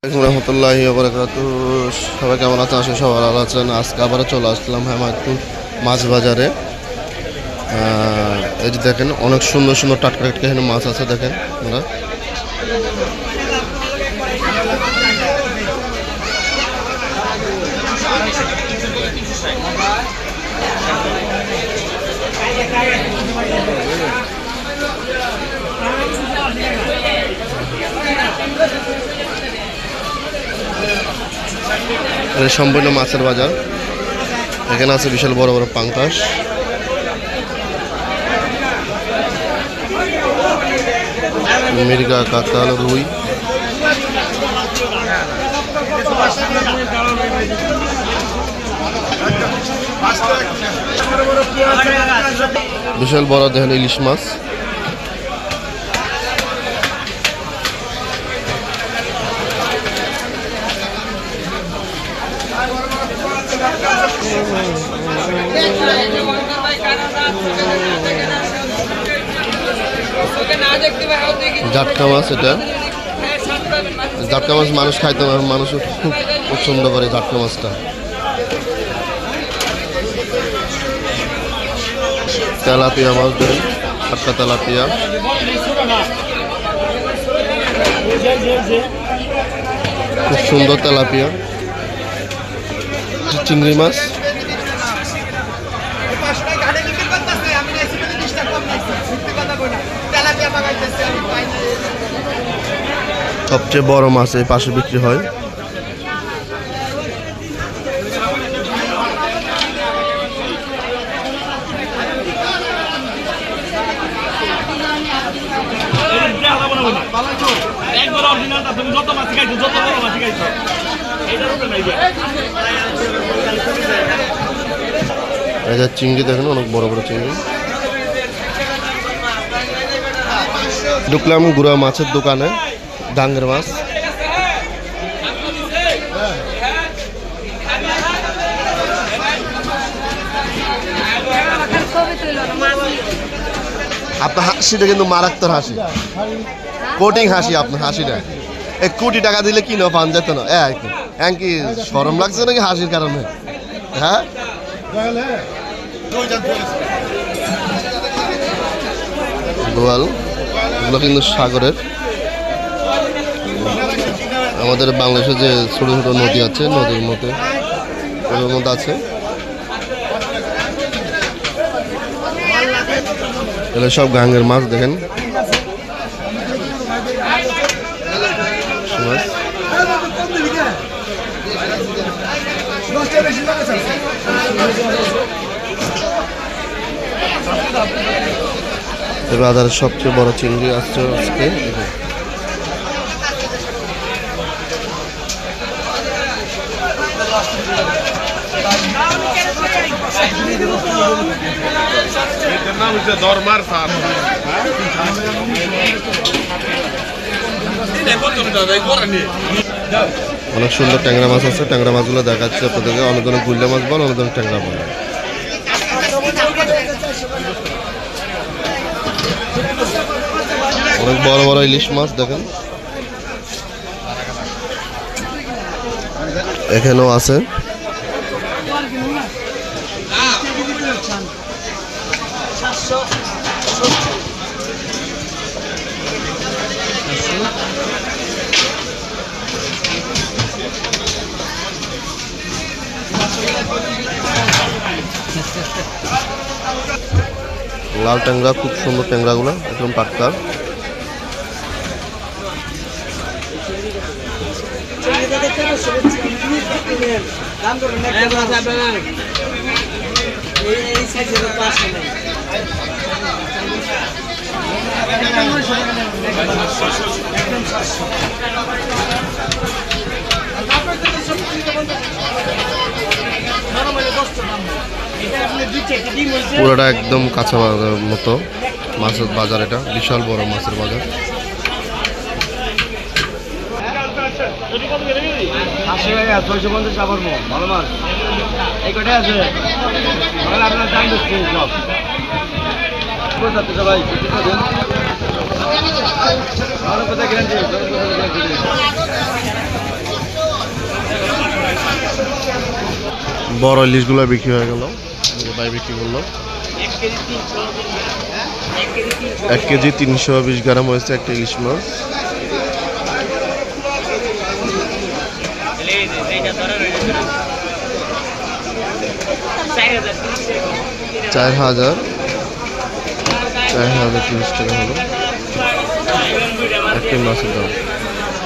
রহমতুল্লাহি ওয়া বারাকাতুহু। সবাই কেমন আছেন? আসলে সবাই ভালো আছেন। আজকে আবার চলে আসলাম হেমায়তপুর মাছ বাজারে। এই যে দেখেন, অনেক সুন্দর সুন্দর টাটকা টাটকা এখানে মাছ আছে। দেখেন আপনারা, সম্পূর্ণ মাছের বাজার। এখানে আছে বিশাল বড় বড় পাঙ্কাশ, মির্গা, কাতাল, রুই। বিশাল বড় দেখেন ইলিশ মাছ। জাটকা মাছ, এটা জাটকা মাছ মানুষ খাইতে না, মানুষ খুব পছন্দ করে জাটকা মাছটা। তেলাপিয়া মাছ দেখেন, টাটকা তেলাপিয়া। খুব সুন্দর তেলাপিয়া। চিংড়ি মাছ, সবচেয়ে বড় মাছ এই পাশে বিক্রি হয়। চিংড়ি দেখেন, অনেক বড় বড় চিংড়ি। ঢুকলাম গুড়া মাছের দোকানে, ডাঙ্গের মাছ। আপনার হাসিটা কিন্তু মারাত্মক হাসি, কোটিং হাসি। আপনার হাসিটা 1 কোটি টাকা দিলে কিনো পান যেত না। কি শরম লাগছে নাকি হাসির কারণে? হ্যাঁ, গোয়াল এগুলো কিন্তু সাগরের। আমাদের বাংলাদেশে যে ছোট ছোট নদী আছে, নদীর মধ্যে আছে। এগুলো সব গাঙ্গের মাছ দেখেন। বাজারের সবচেয়ে বড় চিংড়ি আসছে আজকে। অনেক সুন্দর ট্যাংরা মাছ আছে। ট্যাংরা মাছগুলো দেখাচ্ছে আপনাদেরকে। অনেক ধরনের গুল্লা মাছ বল, অনেক ধরনের ট্যাংরা বল। অনেক বড় বড় ইলিশ মাছ দেখেন, এখানেও আছে। লাল ট্যাংরা, খুব সুন্দর ট্যাংরা গুলো, একদম টাটকা। পুরোটা একদম কাঁচা মতো মাছের বাজার। এটা বিশাল বড় মাছের বাজার। 80 টাকা 650 টাকা ভালো মাছ এই কটাই আছে। আপনার দাম দিচ্ছি সব কোথাতে সবাই ভালো কোথায় গ্যারান্টি বড় ইলিশগুলো বিক্রি হয়ে গেল, ভাই বিক্রি করলো। 1 কেজি 320 গ্রাম হয়েছে একটা ইলিশ মাছ। চার হাজার 30 টাকা হলো একটি মাছের দাম।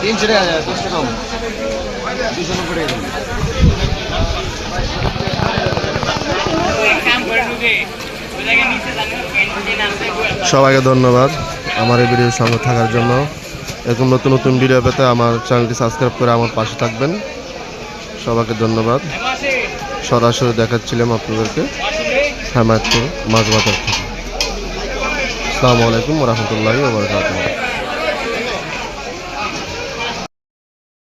300 টাকা 10 টাকা কম 290 টাকা। সবাইকে ধন্যবাদ আমার এই ভিডিওর সঙ্গে থাকার জন্য। এরকম নতুন নতুন ভিডিও পেতে আমার চ্যানেলটি সাবস্ক্রাইব করে আমার পাশে থাকবেন। সবাইকে ধন্যবাদ। সরাসরি দেখাচ্ছিলাম আপনাদেরকে হেমায়তপুর মাছ বাজার থেকে। আসসালামু আলাইকুম ওয়া রাহমাতুল্লাহি ওয়া বারাকাতুহু।